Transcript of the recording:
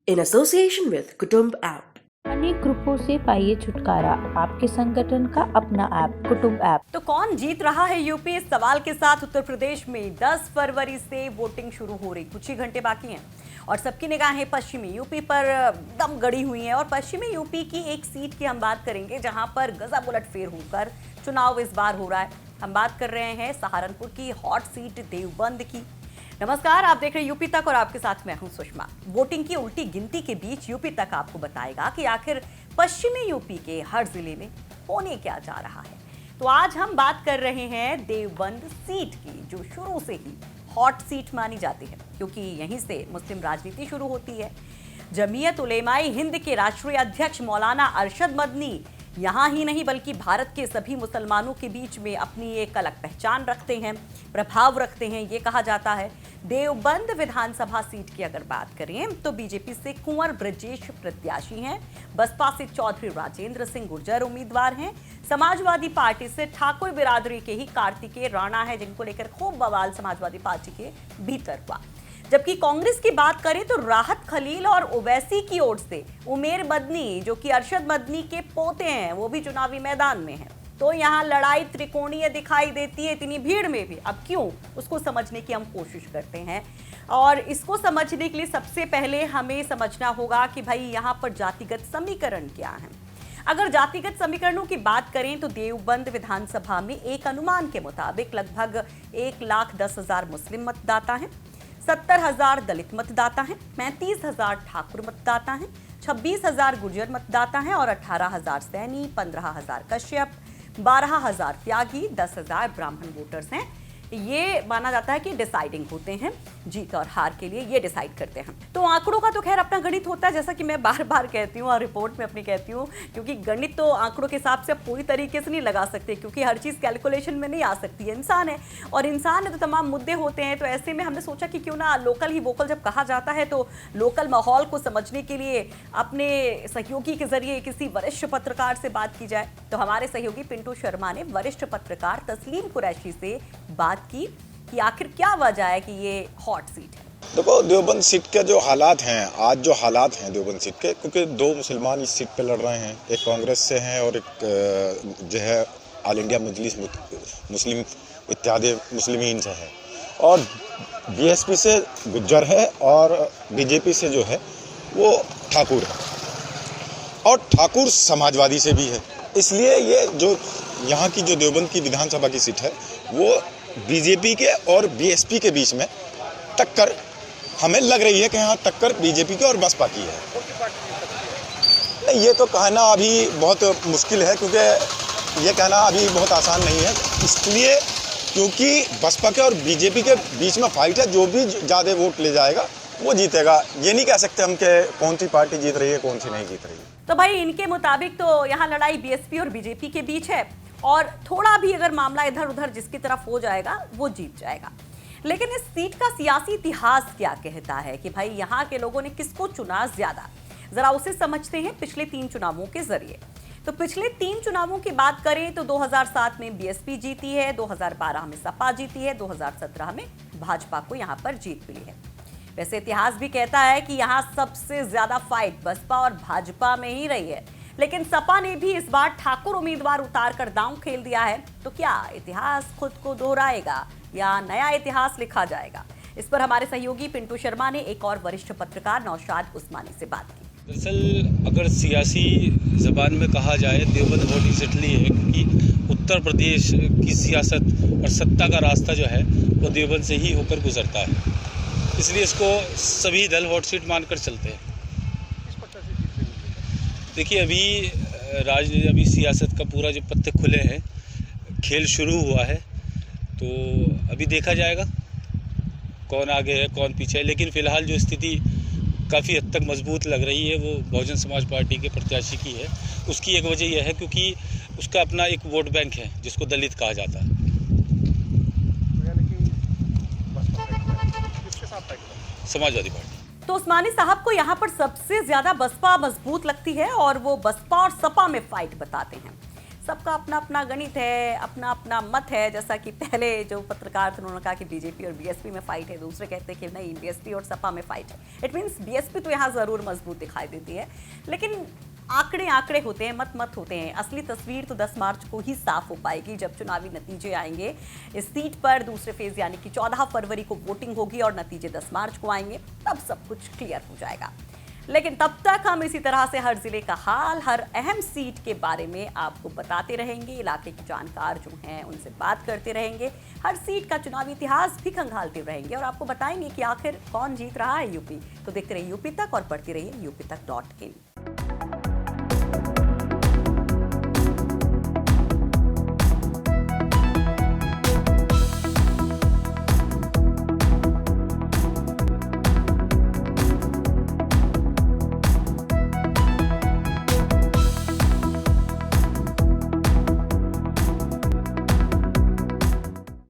in association with Kutumb app. अनेक ग्रुपों से पाइए छुटकारा, आपके संगठन का अपना ऐप कुटुंब ऐप। तो कौन जीत रहा है यूपी, इस सवाल के साथ उत्तर प्रदेश में 10 फरवरी से वोटिंग शुरू हो रही, कुछ ही घंटे बाकी हैं और सबकी निगाहें पश्चिमी यूपी पर दम गड़ी हुई हैं। और पश्चिमी यूपी की एक सीट की हम बात करेंगे जहां पर गजा उलटफेर होकर चुनाव इस बार हो रहा है। हम बात कर रहे हैं सहारनपुर की हॉट सीट देवबंद की। नमस्कार, आप देख रहे हैं यूपी तक और आपके साथ मैं हूं सुषमा। वोटिंग की उल्टी गिनती के बीच यूपी तक आपको बताएगा कि आखिर पश्चिमी यूपी के हर जिले में होने क्या जा रहा है। तो आज हम बात कर रहे हैं देवबंद सीट की, जो शुरू से ही हॉट सीट मानी जाती है क्योंकि यहीं से मुस्लिम राजनीति शुरू होती है। जमीयत उलेमाए हिंद के राष्ट्रीय अध्यक्ष मौलाना अरशद मदनी यहाँ ही नहीं बल्कि भारत के सभी मुसलमानों के बीच में अपनी एक अलग पहचान रखते हैं, प्रभाव रखते हैं, ये कहा जाता है। देवबंद विधानसभा सीट की अगर बात करें तो बीजेपी से कुंवर ब्रजेश प्रत्याशी हैं, बसपा से चौधरी राजेंद्र सिंह गुर्जर उम्मीदवार हैं, समाजवादी पार्टी से ठाकुर बिरादरी के ही कार्तिकेय राणा है, जिनको लेकर खूब बवाल समाजवादी पार्टी के भीतर हुआ। जबकि कांग्रेस की बात करें तो राहत खलील और ओवैसी की ओर से उमेर मदनी, जो कि अरशद मदनी के पोते हैं, वो भी चुनावी मैदान में हैं। तो यहाँ लड़ाई त्रिकोणीय दिखाई देती है इतनी भीड़ में भी। अब क्यों, उसको समझने की हम कोशिश करते हैं और इसको समझने के लिए सबसे पहले हमें समझना होगा कि भाई यहाँ पर जातिगत समीकरण क्या है। अगर जातिगत समीकरणों की बात करें तो देवबंद विधानसभा में एक अनुमान के मुताबिक लगभग 1,10,000 मुस्लिम मतदाता हैं, 70,000 दलित मतदाता हैं, 35,000 ठाकुर मतदाता हैं, 26,000 गुर्जर मतदाता हैं और 18,000 सैनी, 15,000 कश्यप, 12,000 त्यागी, 10,000 ब्राह्मण वोटर्स हैं। ये माना जाता है कि डिसाइडिंग होते हैं, जीत और हार के लिए ये डिसाइड करते हैं। तो आंकड़ों का तो खैर अपना गणित होता है, जैसा कि मैं बार बार कहती हूँ और रिपोर्ट में अपनी कहती हूँ, क्योंकि गणित तो आंकड़ों के हिसाब से पूरी तरीके से नहीं लगा सकते, क्योंकि हर चीज़ कैलकुलेशन में नहीं आ सकती है। इंसान है और इंसान में तो तमाम मुद्दे होते हैं। तो ऐसे में हमने सोचा कि क्यों ना लोकल ही वोकल जब कहा जाता है तो लोकल माहौल को समझने के लिए अपने सहयोगी के जरिए किसी वरिष्ठ पत्रकार से बात की जाए। तो हमारे सहयोगी पिंटू शर्मा ने वरिष्ठ पत्रकार तस्लीम कुरैशी से बात की कि आखिर क्या वजह है कि ये हॉट सीट है। देखो, देवबंद सीट के जो हालात हैं, आज जो हालात हैं देवबंद सीट के, क्योंकि दो मुसलमान इस सीट पे लड़ रहे हैं, एक कांग्रेस से हैं और एक जो है ऑल इंडिया मजलिस मुस्लिम इत्यादि मुस्लिमीन से है, और बीएसपी से गुज्जर है और बीजेपी से जो है वो ठाकुर है और ठाकुर समाजवादी से भी है। इसलिए ये जो यहाँ की जो देवबंद की विधानसभा की सीट है वो बीजेपी के और बीएसपी के बीच में टक्कर हमें लग रही है कि यहाँ टक्कर बीजेपी की और बसपा की है। नहीं, ये तो कहना अभी बहुत मुश्किल है, क्योंकि ये कहना अभी बहुत आसान नहीं है, इसलिए क्योंकि बसपा के और बीजेपी के बीच में फाइट है। जो भी ज़्यादा वोट ले जाएगा वो जीतेगा। ये नहीं कह सकते हम कि कौन सी पार्टी जीत रही है कौन सी नहीं जीत रही है। तो भाई इनके मुताबिक तो यहाँ लड़ाई बीएसपी और बीजेपी के बीच है और थोड़ा भी अगर मामला इधर उधर जिसकी तरफ हो जाएगा वो जीत जाएगा। लेकिन इस सीट का सियासी इतिहास क्या कहता है कि भाई यहाँ के लोगों ने किसको चुना ज्यादा, जरा उसे समझते हैं पिछले 3 चुनावों के जरिए। तो पिछले 3 चुनावों की बात करें तो 2007 में बीएसपी जीती है, 2012 में सपा जीती है, 2017 में भाजपा को यहाँ पर जीत मिली है। वैसे इतिहास भी कहता है कि यहाँ सबसे ज्यादा फाइट बसपा और भाजपा में ही रही है, लेकिन सपा ने भी इस बार ठाकुर उम्मीदवार उतार कर दांव खेल दिया है। तो क्या इतिहास खुद को दोहराएगा या नया इतिहास लिखा जाएगा? इस पर हमारे सहयोगी पिंटू शर्मा ने एक और वरिष्ठ पत्रकार नौशाद उस्मानी से बात की। दरअसल अगर सियासी ज़बान में कहा जाए, देवबंद वोट इसलिए है क्योंकि उत्तर प्रदेश की सियासत और सत्ता का रास्ता जो है वो देवबंद से ही होकर गुजरता है, इसलिए इसको सभी दल हॉट सीट मानकर चलते हैं। देखिए, अभी सियासत का पूरा जो पत्ते खुले हैं, खेल शुरू हुआ है, तो अभी देखा जाएगा कौन आगे है कौन पीछे है। लेकिन फ़िलहाल जो स्थिति काफ़ी हद तक मजबूत लग रही है वो बहुजन समाज पार्टी के प्रत्याशी की है। उसकी एक वजह यह है क्योंकि उसका अपना एक वोट बैंक है जिसको दलित कहा जाता है। समाजवादी पार्टी। तो उस्मानी साहब को यहाँ पर सबसे ज्यादा बसपा मजबूत लगती है और वो बसपा और सपा में फाइट बताते हैं। सबका अपना अपना गणित है, अपना अपना मत है। जैसा कि पहले जो पत्रकार थे उन्होंने कहा कि बीजेपी और बीएसपी में फाइट है, दूसरे कहते हैं कि नहीं बीएसपी और सपा में फाइट है। इट मीन्स बीएसपी तो यहाँ ज़रूर मजबूत दिखाई देती है, लेकिन आंकड़े आंकड़े होते हैं, मत मत होते हैं। असली तस्वीर तो 10 मार्च को ही साफ हो पाएगी जब चुनावी नतीजे आएंगे। इस सीट पर दूसरे फेज यानी कि 14 फरवरी को वोटिंग होगी और नतीजे 10 मार्च को आएंगे, तब सब कुछ क्लियर हो जाएगा। लेकिन तब तक हम इसी तरह से हर जिले का हाल, हर अहम सीट के बारे में आपको बताते रहेंगे। इलाके के जानकार जो हैं उनसे बात करते रहेंगे, हर सीट का चुनावी इतिहास भी खंगालते रहेंगे और आपको बताएंगे कि आखिर कौन जीत रहा है यूपी। तो देखते रहिए यूपी तक और पढ़ते रहिए UP तक.in।